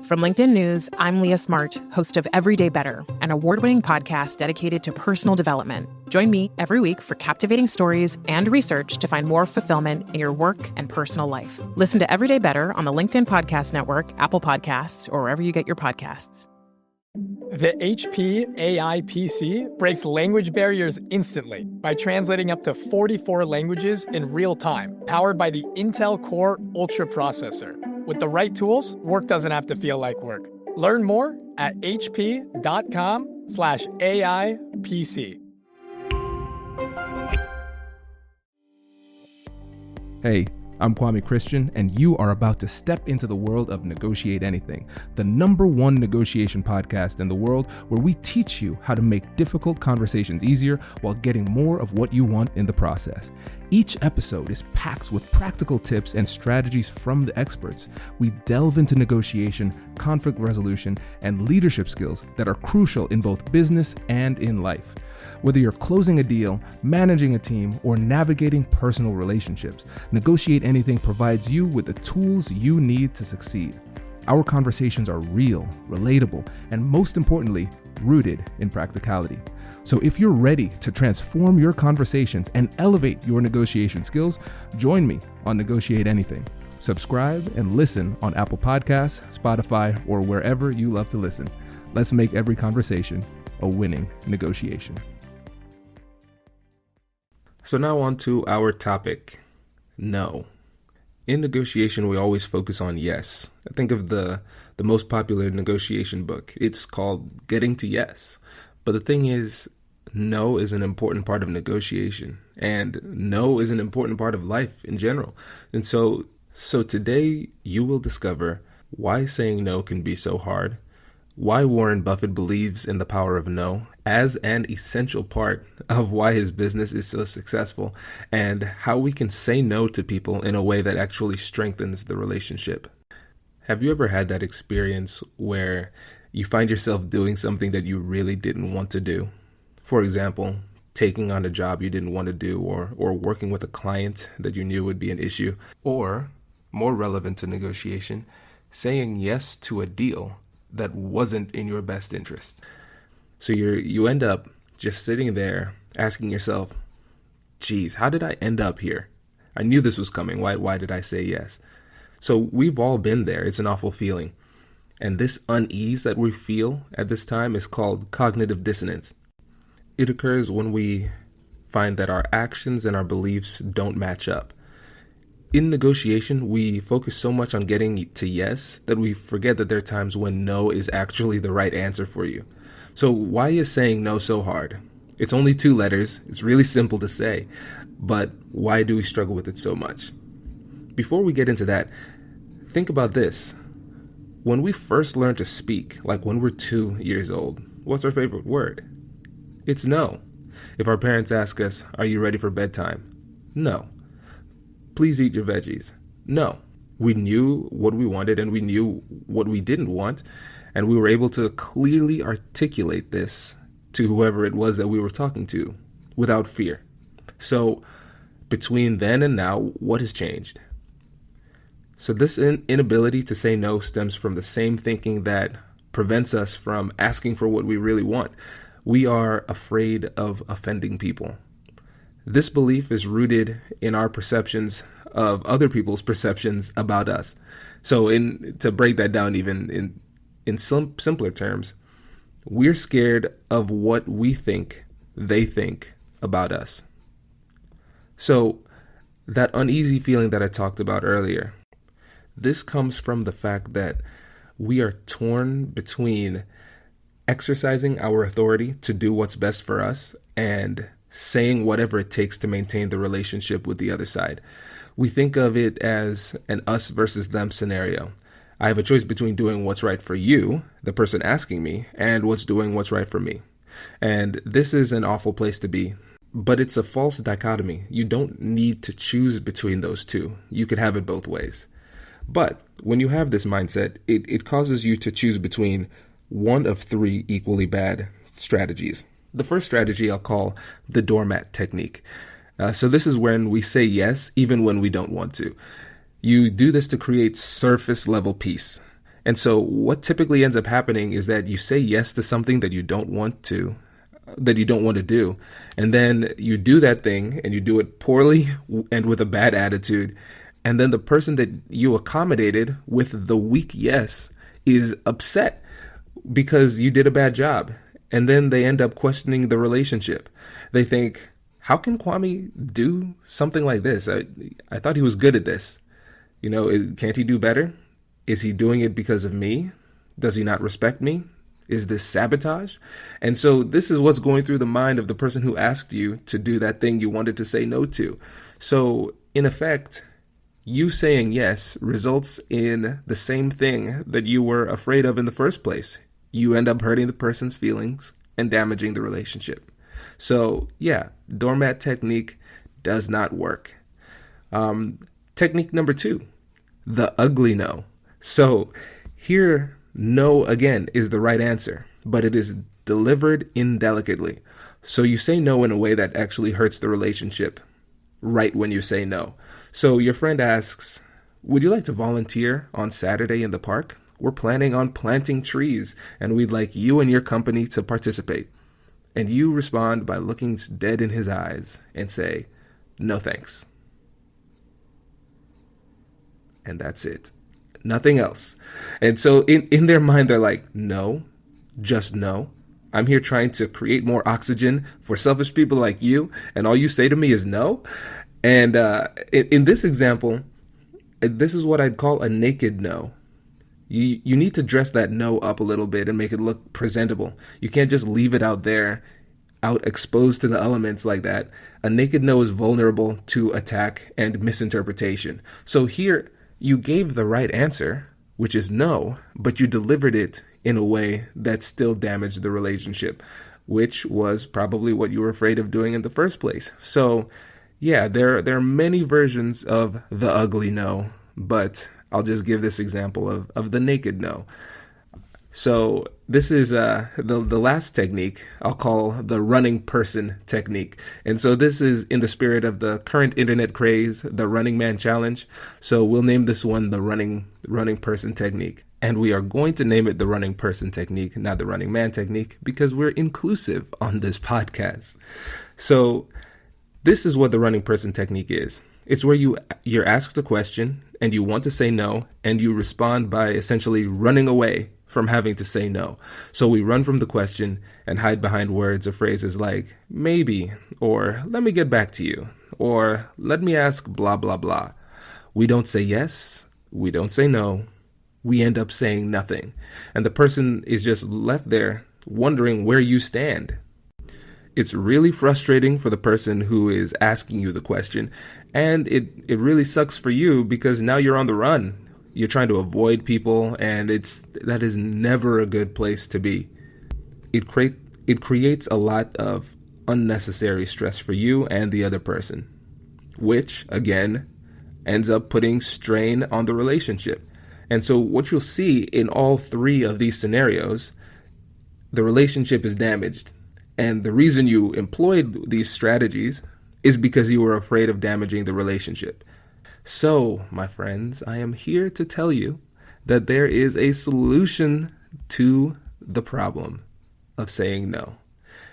From LinkedIn News, I'm Leah Smart, host of Everyday Better, an award-winning podcast dedicated to personal development. Join me every week for captivating stories and research to find more fulfillment in your work and personal life. Listen to Everyday Better on the LinkedIn Podcast Network, Apple Podcasts, or wherever you get your podcasts. The HP AI PC breaks language barriers instantly by translating up to 44 languages in real time, powered by the Intel Core Ultra processor. With the right tools, work doesn't have to feel like work. Learn more at hp.com/AI PC. Hey, I'm Kwame Christian, and you are about to step into the world of Negotiate Anything, the #1 negotiation podcast in the world, where we teach you how to make difficult conversations easier while getting more of what you want in the process. Each episode is packed with practical tips and strategies from the experts. We delve into negotiation, conflict resolution, and leadership skills that are crucial in both business and in life. Whether you're closing a deal, managing a team, or navigating personal relationships, Negotiate Anything provides you with the tools you need to succeed. Our conversations are real, relatable, and most importantly, rooted in practicality. So if you're ready to transform your conversations and elevate your negotiation skills, join me on Negotiate Anything. Subscribe and listen on Apple Podcasts, Spotify, or wherever you love to listen. Let's make every conversation a winning negotiation. So now on to our topic, no. In negotiation, we always focus on yes. I think of the most popular negotiation book. It's called Getting to Yes. But the thing is, no is an important part of negotiation, and no is an important part of life in general. And so today you will discover why saying no can be so hard, why Warren Buffett believes in the power of no as an essential part of why his business is so successful, and how we can say no to people in a way that actually strengthens the relationship. Have you ever had that experience where you find yourself doing something that you really didn't want to do? For example, taking on a job you didn't want to do, or working with a client that you knew would be an issue, or, more relevant to negotiation, saying yes to a deal that wasn't in your best interest. So you end up just sitting there asking yourself, geez, how did I end up here? I knew this was coming. Why did I say yes? So we've all been there. It's an awful feeling. And this unease that we feel at this time is called cognitive dissonance. It occurs when we find that our actions and our beliefs don't match up. In negotiation, we focus so much on getting to yes that we forget that there are times when no is actually the right answer for you. So why is saying no so hard? It's only 2 letters. It's really simple to say, but why do we struggle with it so much? Before we get into that, think about this. When we first learn to speak, like when we're 2 years old, what's our favorite word? It's no. If our parents ask us, are you ready for bedtime? No. Please eat your veggies. No. We knew what we wanted and we knew what we didn't want, and we were able to clearly articulate this to whoever it was that we were talking to without fear. So between then and now, what has changed? So this inability to say no stems from the same thinking that prevents us from asking for what we really want. We are afraid of offending people. This belief is rooted in our perceptions of other people's perceptions about us. So to break that down even in some simpler terms, we're scared of what we think they think about us. So that uneasy feeling that I talked about earlier, this comes from the fact that we are torn between exercising our authority to do what's best for us and saying whatever it takes to maintain the relationship with the other side. We think of it as an us versus them scenario. I have a choice between doing what's right for you, the person asking me, and doing what's right for me. And this is an awful place to be. But it's a false dichotomy. You don't need to choose between those two. You could have it both ways. But when you have this mindset, it causes you to choose between one of 3 equally bad strategies. The first strategy I'll call the doormat technique. So this is when we say yes, even when we don't want to. You do this to create surface level peace. And so what typically ends up happening is that you say yes to something that you don't want to do. And then you do that thing and you do it poorly and with a bad attitude. And then the person that you accommodated with the weak yes is upset because you did a bad job. And then they end up questioning the relationship. They think, how can Kwame do something like this? I thought he was good at this. Can't he do better? Is he doing it because of me? Does he not respect me? Is this sabotage? And so this is what's going through the mind of the person who asked you to do that thing you wanted to say no to. So in effect, you saying yes results in the same thing that you were afraid of in the first place. You end up hurting the person's feelings and damaging the relationship. So yeah, doormat technique does not work. Technique number 2, the ugly no. So here, no, again, is the right answer, but it is delivered indelicately. So you say no in a way that actually hurts the relationship right when you say no. So your friend asks, would you like to volunteer on Saturday in the park? We're planning on planting trees, and we'd like you and your company to participate. And you respond by looking dead in his eyes and say, no thanks. And that's it. Nothing else. And so in their mind, they're like, no, just no. I'm here trying to create more oxygen for selfish people like you, and all you say to me is no. And in this example, this is what I'd call a naked no. You need to dress that no up a little bit and make it look presentable. You can't just leave it out there, out exposed to the elements like that. A naked no is vulnerable to attack and misinterpretation. So here, you gave the right answer, which is no, but you delivered it in a way that still damaged the relationship, which was probably what you were afraid of doing in the first place. So yeah, there are many versions of the ugly no, but I'll just give this example of the naked no. So this is the last technique I'll call the running person technique. And so this is in the spirit of the current internet craze, the Running Man Challenge. So we'll name this one the running person technique. And we are going to name it the running person technique, not the running man technique, because we're inclusive on this podcast. So this is what the running person technique is. It's where you're asked a question and you want to say no, and you respond by essentially running away from having to say no. So we run from the question and hide behind words or phrases like maybe, or let me get back to you, or let me ask blah, blah, blah. We don't say yes. We don't say no. We end up saying nothing. And the person is just left there wondering where you stand. It's really frustrating for the person who is asking you the question. And it really sucks for you because now you're on the run. You're trying to avoid people, and that is never a good place to be. It creates a lot of unnecessary stress for you and the other person, which, again, ends up putting strain on the relationship. And so what you'll see in all 3 of these scenarios, the relationship is damaged. And the reason you employed these strategies is because you were afraid of damaging the relationship. So, my friends, I am here to tell you that there is a solution to the problem of saying no.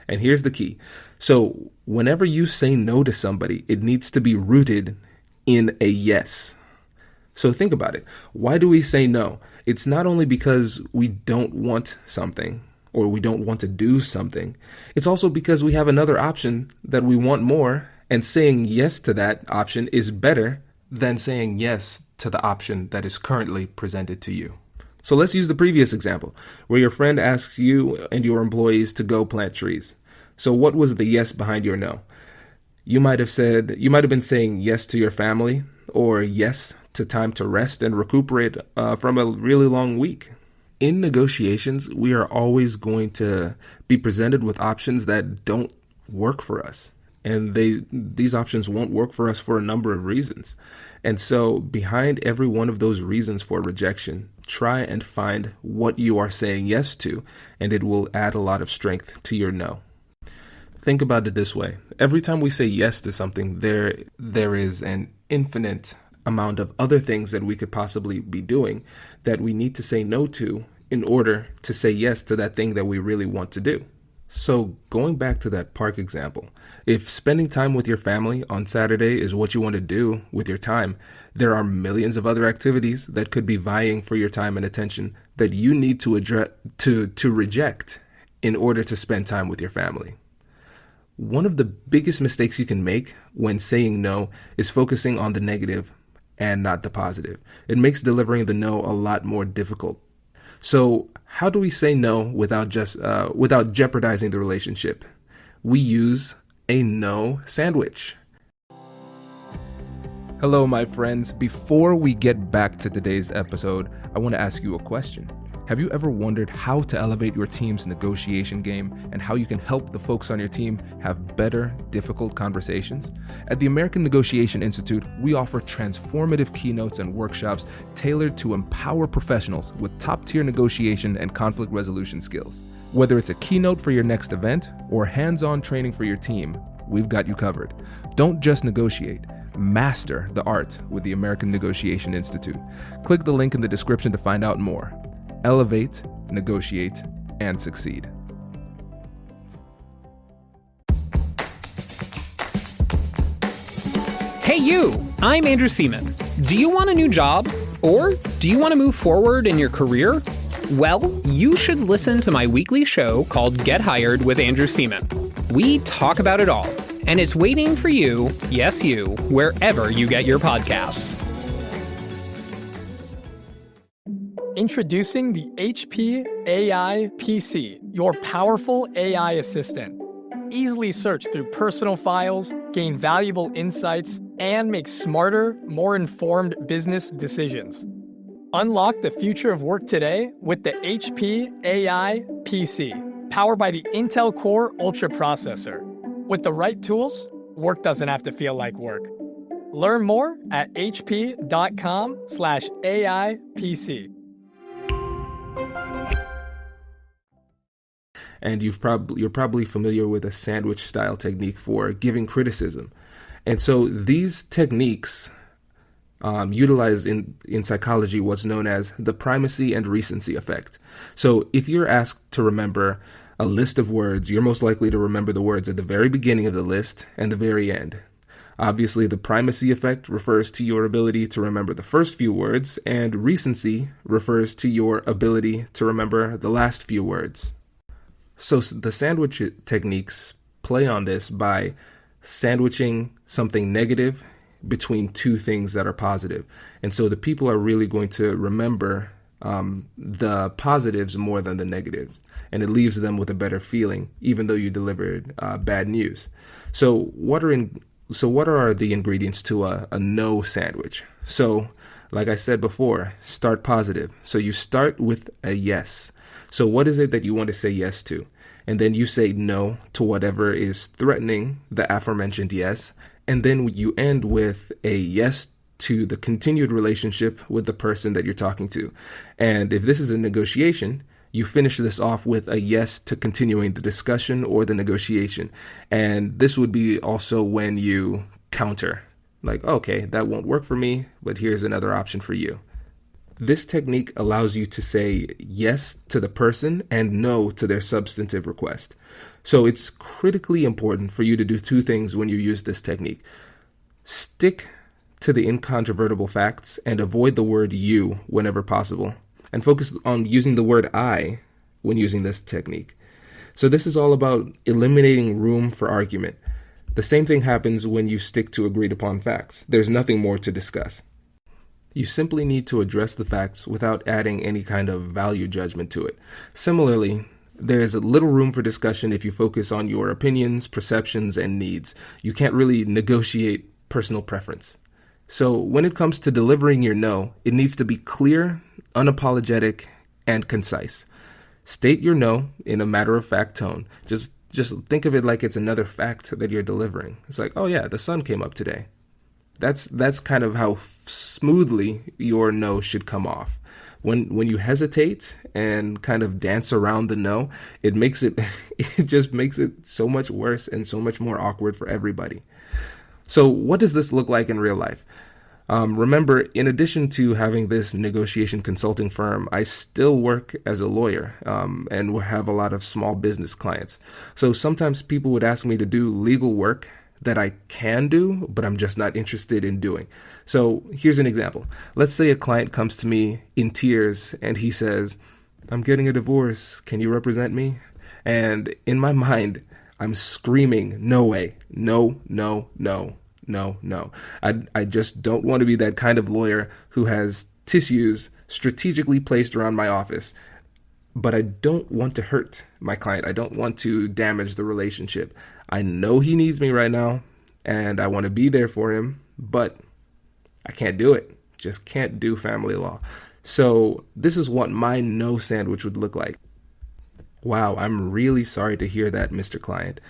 And here's the key. So, whenever you say no to somebody, it needs to be rooted in a yes. So think about it. Why do we say no? It's not only because we don't want something or we don't want to do something. It's also because we have another option that we want more, and saying yes to that option is better than saying yes to the option that is currently presented to you. So let's use the previous example where your friend asks you and your employees to go plant trees. So what was the yes behind your no? You might have been saying yes to your family, or yes to time to rest and recuperate from a really long week. In negotiations, we are always going to be presented with options that don't work for us. And these options won't work for us for a number of reasons. And so behind every one of those reasons for rejection, try and find what you are saying yes to, and it will add a lot of strength to your no. Think about it this way. Every time we say yes to something, there is an infinite amount of other things that we could possibly be doing that we need to say no to in order to say yes to that thing that we really want to do. So going back to that park example, if spending time with your family on Saturday is what you want to do with your time, there are millions of other activities that could be vying for your time and attention that you need to reject in order to spend time with your family. One of the biggest mistakes you can make when saying no is focusing on the negative and not the positive. It makes delivering the no a lot more difficult. So how do we say no without jeopardizing the relationship? We use a no sandwich. Hello, my friends. Before we get back to today's episode, I want to ask you a question. Have you ever wondered how to elevate your team's negotiation game and how you can help the folks on your team have better, difficult conversations? At the American Negotiation Institute, we offer transformative keynotes and workshops tailored to empower professionals with top-tier negotiation and conflict resolution skills. Whether it's a keynote for your next event or hands-on training for your team, we've got you covered. Don't just negotiate. Master the art with the American Negotiation Institute. Click the link in the description to find out more. Elevate, negotiate, and succeed. Hey you, I'm Andrew Seaman. Do you want a new job? Or do you want to move forward in your career? Well, you should listen to my weekly show called Get Hired with Andrew Seaman. We talk about it all, and it's waiting for you, yes you, wherever you get your podcasts. Introducing the HP AI PC, your powerful AI assistant. Easily search through personal files, gain valuable insights, and make smarter, more informed business decisions. Unlock the future of work today with the HP AI PC, powered by the Intel Core Ultra processor. With the right tools, work doesn't have to feel like work. Learn more at hp.com/AIPC. And you're probably familiar with a sandwich style technique for giving criticism. And so these techniques utilize in psychology what's known as the primacy and recency effect. So if you're asked to remember a list of words, you're most likely to remember the words at the very beginning of the list and the very end. Obviously, the primacy effect refers to your ability to remember the first few words, and recency refers to your ability to remember the last few words. So the sandwich techniques play on this by sandwiching something negative between two things that are positive. And so the people are really going to remember the positives more than the negatives. And it leaves them with a better feeling, even though you delivered bad news. So what are the ingredients to a no sandwich? So like I said before, start positive. So you start with a yes. So what is it that you want to say yes to? And then you say no to whatever is threatening the aforementioned yes. And then you end with a yes to the continued relationship with the person that you're talking to. And if this is a negotiation, you finish this off with a yes to continuing the discussion or the negotiation. And this would be also when you counter, like, okay, that won't work for me, but here's another option for you. This technique allows you to say yes to the person and no to their substantive request. So it's critically important for you to do two things when you use this technique. Stick to the incontrovertible facts and avoid the word you whenever possible, and focus on using the word I when using this technique. So this is all about eliminating room for argument. The same thing happens when you stick to agreed upon facts. There's nothing more to discuss. You simply need to address the facts without adding any kind of value judgment to it. Similarly, there is a little room for discussion if you focus on your opinions, perceptions, and needs. You can't really negotiate personal preference. So when it comes to delivering your no, it needs to be clear, unapologetic, and concise. State your no in a matter-of-fact tone. Just think of it like it's another fact that you're delivering. It's like, oh yeah, the sun came up today. That's kind of how smoothly your no should come off. When you hesitate and kind of dance around the no, it just makes it so much worse and so much more awkward for everybody. So what does this look like in real life? Remember, in addition to having this negotiation consulting firm, I still work as a lawyer and have a lot of small business clients. So sometimes people would ask me to do legal work that I can do, but I'm just not interested in doing. So here's an example. Let's say a client comes to me in tears and he says, "I'm getting a divorce. Can you represent me?" And in my mind, I'm screaming, "No way. No, no, no. No, no." I just don't want to be that kind of lawyer who has tissues strategically placed around my office. But I don't want to hurt my client. I don't want to damage the relationship. I know he needs me right now, and I want to be there for him, but I can't do it. Just can't do family law. So this is what my no sandwich would look like. Wow, I'm really sorry to hear that, Mr. Client.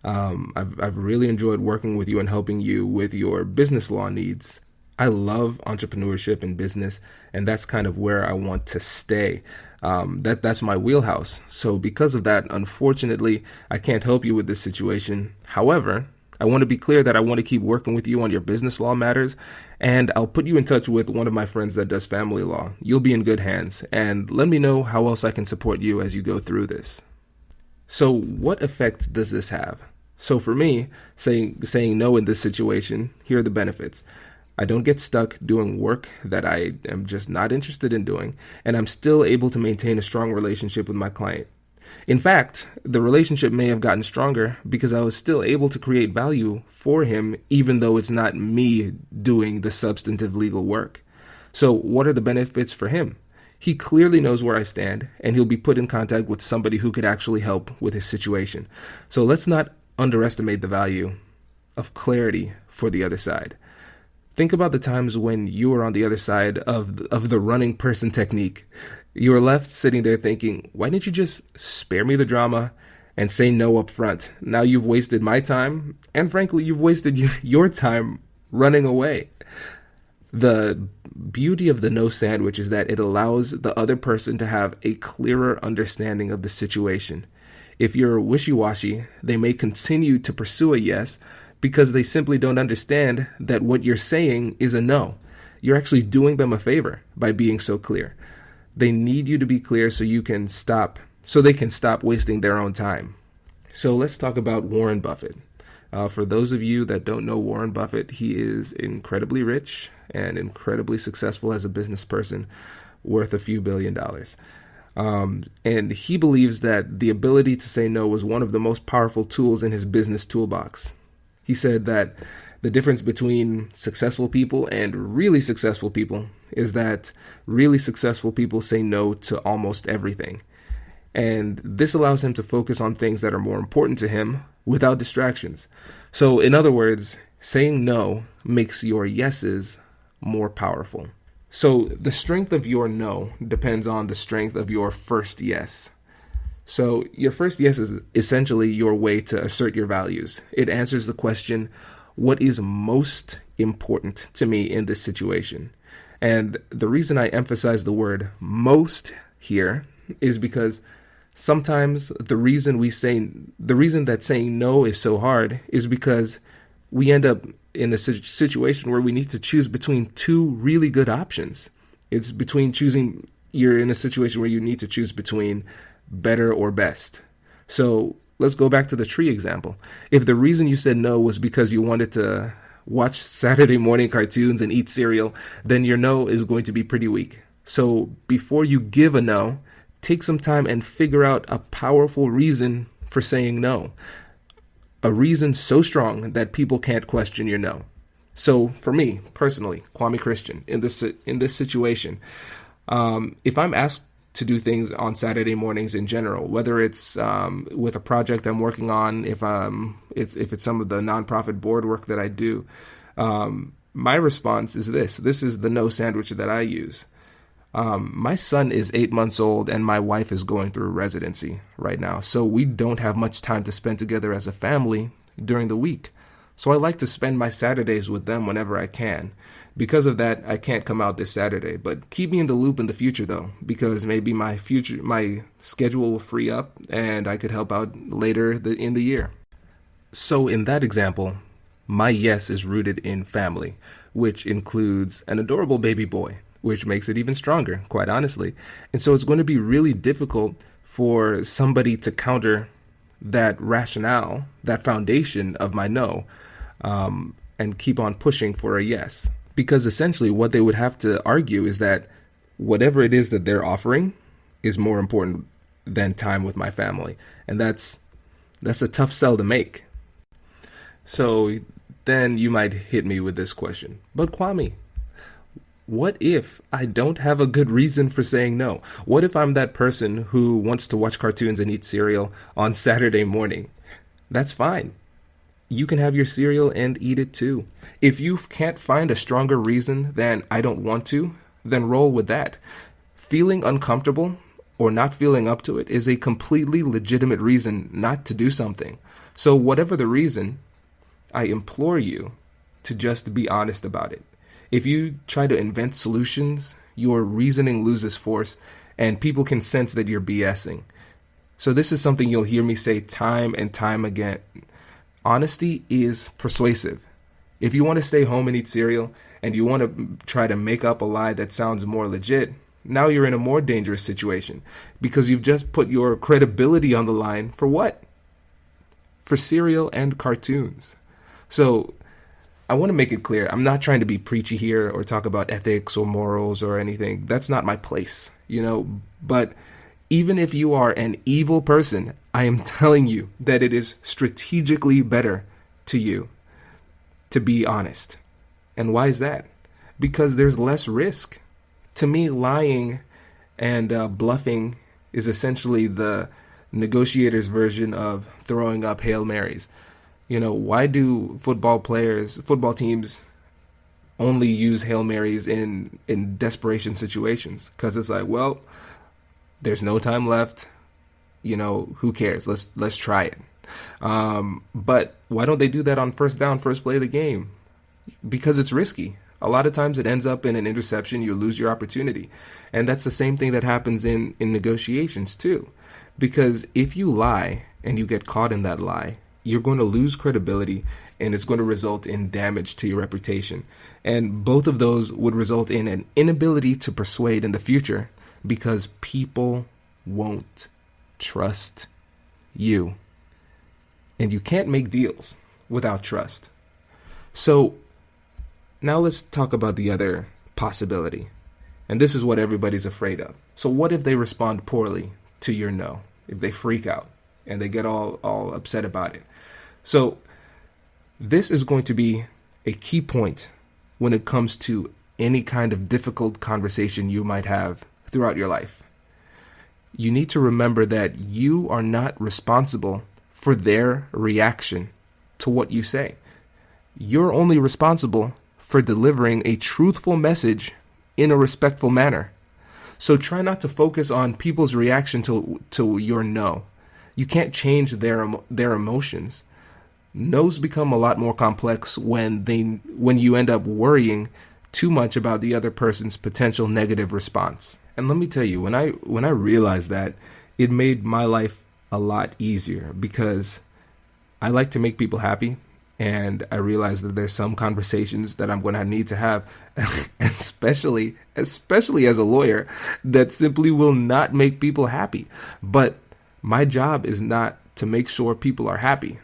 I've really enjoyed working with you and helping you with your business law needs. I love entrepreneurship and business, and that's kind of where I want to stay. That's my wheelhouse. So because of that, unfortunately, I can't help you with this situation. However, I want to be clear that I want to keep working with you on your business law matters, and I'll put you in touch with one of my friends that does family law. You'll be in good hands, and let me know how else I can support you as you go through this. So what effect does this have? So for me, saying no in this situation, here are the benefits. I don't get stuck doing work that I am just not interested in doing, and I'm still able to maintain a strong relationship with my client. In fact, the relationship may have gotten stronger because I was still able to create value for him, even though it's not me doing the substantive legal work. So what are the benefits for him? He clearly knows where I stand, and he'll be put in contact with somebody who could actually help with his situation. So let's not underestimate the value of clarity for the other side. Think about the times when you were on the other side of the running person technique. You were left sitting there thinking, why didn't you just spare me the drama and say no up front? Now you've wasted my time, and frankly, you've wasted your time running away. The beauty of the no sandwich is that it allows the other person to have a clearer understanding of the situation. If you're wishy-washy, they may continue to pursue a yes because they simply don't understand that what you're saying is a no. You're actually doing them a favor by being so clear. They need you to be clear so they can stop wasting their own time. So let's talk about Warren Buffett. For those of you that don't know Warren Buffett, he is incredibly rich and incredibly successful as a business person, worth a few $1 billion. And he believes that the ability to say no was one of the most powerful tools in his business toolbox. He said that the difference between successful people and really successful people is that really successful people say no to almost everything. And this allows him to focus on things that are more important to him without distractions. So in other words, saying no makes your yeses more powerful. So the strength of your no depends on the strength of your first yes. So your first yes is essentially your way to assert your values. It answers the question, what is most important to me in this situation? And the reason I emphasize the word most here is because sometimes the reason that saying no is so hard is because we end up in a situation where we need to choose between two really good options. You're in a situation where you need to choose between better or best. So let's go back to the tree example. If the reason you said no was because you wanted to watch Saturday morning cartoons and eat cereal, then your no is going to be pretty weak. So before you give a no, take some time and figure out a powerful reason for saying no. A reason so strong that people can't question your no. So for me, personally, Kwame Christian, in this situation, if I'm asked to do things on Saturday mornings in general, whether it's with a project I'm working on, if it's some of the nonprofit board work that I do, my response is this. This is the no sandwich that I use. My son is 8 months old and my wife is going through residency right now. So we don't have much time to spend together as a family during the week. So I like to spend my Saturdays with them whenever I can. Because of that, I can't come out this Saturday, but keep me in the loop in the future though, because maybe my schedule will free up and I could help out later in the year. So in that example, My yes is rooted in family, which includes an adorable baby boy, which makes it even stronger, quite honestly. And so it's going to be really difficult for somebody to counter that rationale, that foundation of my no, and keep on pushing for a yes. Because essentially what they would have to argue is that whatever it is that they're offering is more important than time with my family. And that's a tough sell to make. So then you might hit me with this question. But Kwame, what if I don't have a good reason for saying no? What if I'm that person who wants to watch cartoons and eat cereal on Saturday morning? That's fine. You can have your cereal and eat it too. If you can't find a stronger reason than I don't want to, then roll with that. Feeling uncomfortable or not feeling up to it is a completely legitimate reason not to do something. So whatever the reason, I implore you to just be honest about it. If you try to invent solutions, your reasoning loses force and people can sense that you're BSing. So this is something you'll hear me say time and time again. Honesty is persuasive. If you want to stay home and eat cereal and you want to try to make up a lie that sounds more legit, now you're in a more dangerous situation because you've just put your credibility on the line for what? For cereal and cartoons. So I want to make it clear, I'm not trying to be preachy here or talk about ethics or morals or anything. That's not my place, but even if you are an evil person, I am telling you that it is strategically better to you to be honest. And why is that? Because there's less risk. To me, lying and bluffing is essentially the negotiator's version of throwing up Hail Marys. Why do football teams only use Hail Marys in desperation situations? Because it's like, well, there's no time left. Who cares? Let's try it. But why don't they do that on first down, first play of the game? Because it's risky. A lot of times it ends up in an interception. You lose your opportunity. And that's the same thing that happens in negotiations too. Because if you lie and you get caught in that lie, you're going to lose credibility and it's going to result in damage to your reputation. And both of those would result in an inability to persuade in the future because people won't trust you. And you can't make deals without trust. So now let's talk about the other possibility. And this is what everybody's afraid of. So what if they respond poorly to your no? If they freak out and they get all upset about it? So this is going to be a key point when it comes to any kind of difficult conversation you might have throughout your life. You need to remember that you are not responsible for their reaction to what you say. You're only responsible for delivering a truthful message in a respectful manner. So try not to focus on people's reaction to your no. You can't change their emotions. No's become a lot more complex when you end up worrying too much about the other person's potential negative response. And let me tell you, when I realized that, it made my life a lot easier because I like to make people happy. And I realized that there's some conversations that I'm going to need to have, especially as a lawyer, that simply will not make people happy. But my job is not to make sure people are happy.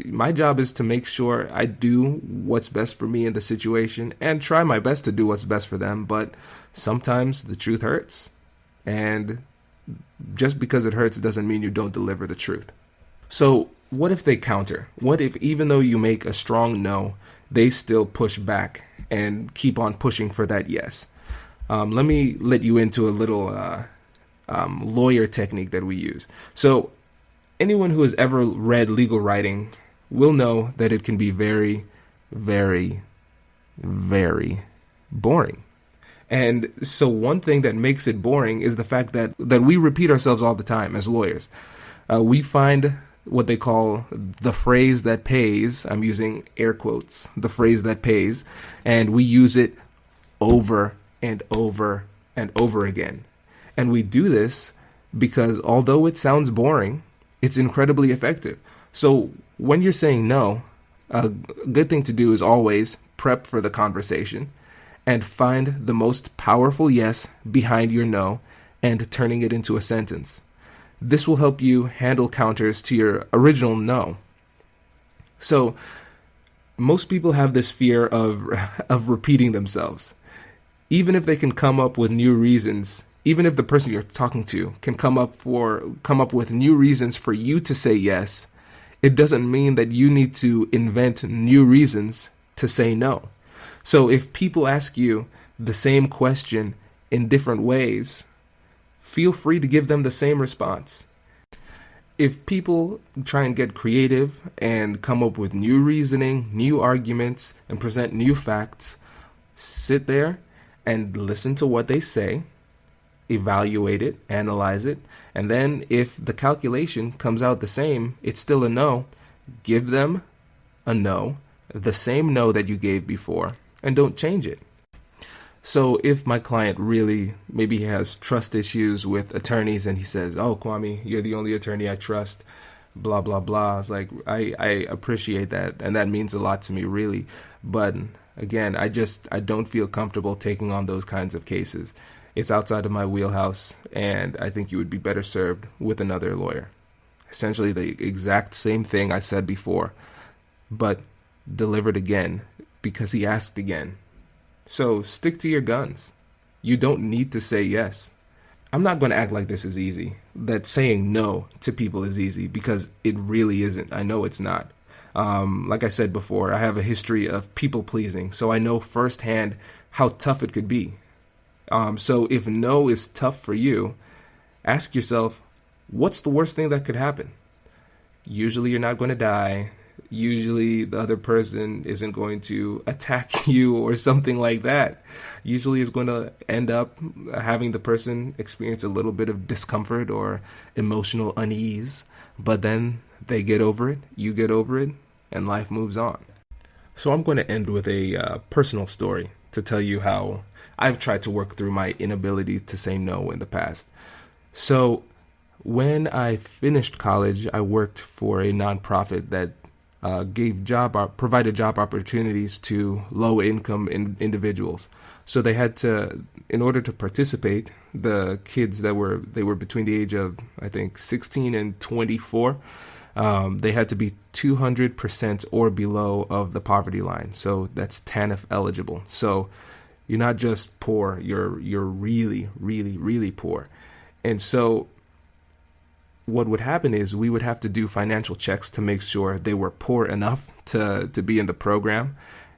My job is to make sure I do what's best for me in the situation and try my best to do what's best for them. But sometimes the truth hurts. And just because it hurts doesn't mean you don't deliver the truth. So what if they counter? What if even though you make a strong no, they still push back and keep on pushing for that yes? Let me let you into a little lawyer technique that we use. So anyone who has ever read legal writing will know that it can be very, very, very boring. And so one thing that makes it boring is the fact that we repeat ourselves all the time as lawyers. We find what they call the phrase that pays. I'm using air quotes, the phrase that pays, and we use it over and over and over again. And we do this because although it sounds boring, it's incredibly effective. So when you're saying no, A good thing to do is always prep for the conversation and find the most powerful yes behind your no and turning it into a sentence. This will help you handle counters to your original no. So most people have this fear of repeating themselves. Even if they can come up with new reasons, even if the person you're talking to can come up with new reasons for you to say yes, it doesn't mean that you need to invent new reasons to say no. So if people ask you the same question in different ways, feel free to give them the same response. If people try and get creative and come up with new reasoning, new arguments, and present new facts, sit there and listen to what they say, evaluate it, analyze it, and then if the calculation comes out the same, it's still a no, give them a no, the same no that you gave before, and don't change it. So if my client really maybe has trust issues with attorneys and he says, "Oh, Kwame, you're the only attorney I trust," blah, blah, blah. It's like, I appreciate that. And that means a lot to me, really. But again, I don't feel comfortable taking on those kinds of cases. It's outside of my wheelhouse, and I think you would be better served with another lawyer. Essentially the exact same thing I said before, but delivered again because he asked again. So stick to your guns. You don't need to say yes. I'm not going to act like this is easy, that saying no to people is easy, because it really isn't. I know it's not. Like I said before, I have a history of people pleasing, so I know firsthand how tough it could be. So if no is tough for you, ask yourself, what's the worst thing that could happen? Usually you're not going to die. Usually the other person isn't going to attack you or something like that. Usually it's going to end up having the person experience a little bit of discomfort or emotional unease, but then they get over it, you get over it, and life moves on. So I'm going to end with a personal story to tell you how I've tried to work through my inability to say no in the past. So when I finished college, I worked for a nonprofit that provided job opportunities to low-income individuals. So they had to, in order to participate, the kids they were between the age of, I think, 16 and 24, they had to be 200% or below of the poverty line. So that's TANF eligible. So you're not just poor, you're really, really, really poor. And so what would happen is we would have to do financial checks to make sure they were poor enough to be in the program.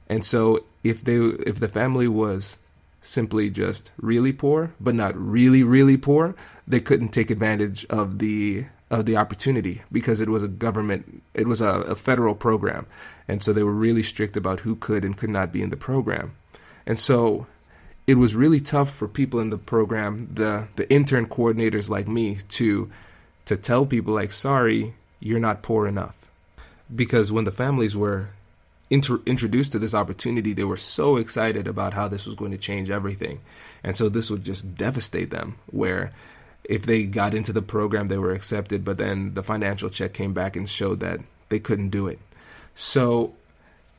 And so if the family was simply just really poor, but not really, really poor, they couldn't take advantage of the opportunity because it was a federal program. And so they were really strict about who could and could not be in the program. And so it was really tough for people in the program, the intern coordinators like me, to tell people, like, sorry, you're not poor enough. Because when the families were introduced to this opportunity, they were so excited about how this was going to change everything. And so this would just devastate them, where if they got into the program, they were accepted, but then the financial check came back and showed that they couldn't do it. So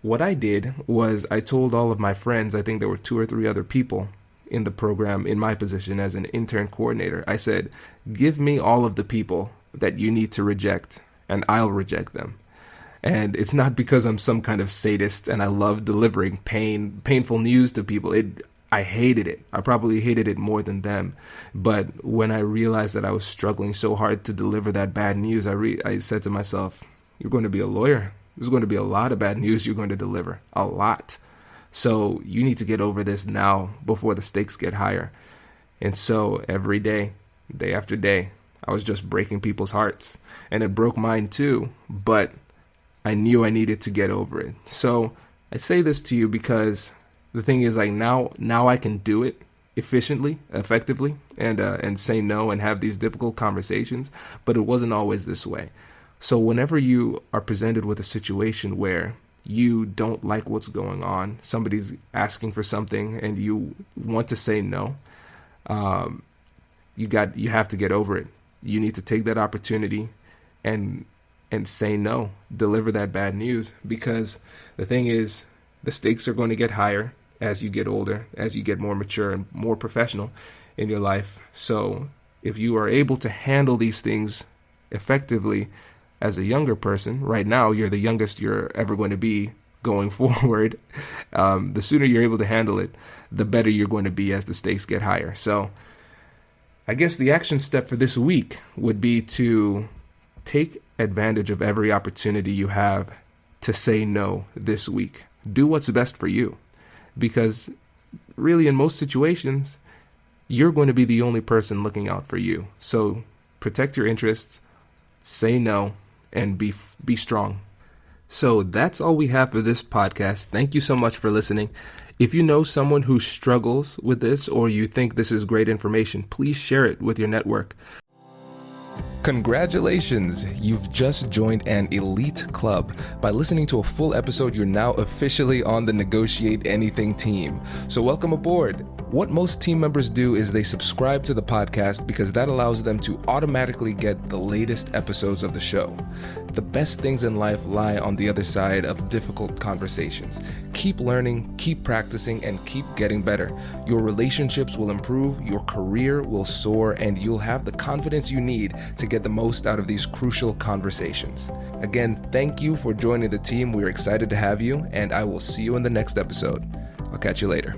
what I did was I told all of my friends, I think there were 2 or 3 other people in the program in my position as an intern coordinator. I said, give me all of the people that you need to reject, and I'll reject them. And it's not because I'm some kind of sadist and I love delivering painful news to people. I hated it. I probably hated it more than them. But when I realized that I was struggling so hard to deliver that bad news, I said to myself, you're going to be a lawyer. There's going to be a lot of bad news you're going to deliver. A lot. So you need to get over this now before the stakes get higher. And so every day, day after day, I was just breaking people's hearts. And it broke mine too. But I knew I needed to get over it. So I say this to you because the thing is, like, now I can do it efficiently, effectively, and say no and have these difficult conversations. But it wasn't always this way. So whenever you are presented with a situation where you don't like what's going on, somebody's asking for something and you want to say no, you have to get over it. You need to take that opportunity and and say no. Deliver that bad news, because the thing is, the stakes are going to get higher as you get older, as you get more mature and more professional in your life. So if you are able to handle these things effectively as a younger person, right now you're the youngest you're ever going to be going forward. The sooner you're able to handle it, the better you're going to be as the stakes get higher. So I guess the action step for this week would be to take advantage of every opportunity you have to say no this week. Do what's best for you, because really in most situations, you're going to be the only person looking out for you. So protect your interests, say no, and be strong. So that's all we have for this podcast. Thank you so much for listening. If you know someone who struggles with this, or you think this is great information, please share it with your network. Congratulations! You've just joined an elite club. By listening to a full episode, you're now officially on the Negotiate Anything team. So welcome aboard. What most team members do is they subscribe to the podcast because that allows them to automatically get the latest episodes of the show. The best things in life lie on the other side of difficult conversations. Keep learning, keep practicing, and keep getting better. Your relationships will improve, your career will soar, and you'll have the confidence you need to get the most out of these crucial conversations. Again, thank you for joining the team. We're excited to have you, and I will see you in the next episode. I'll catch you later.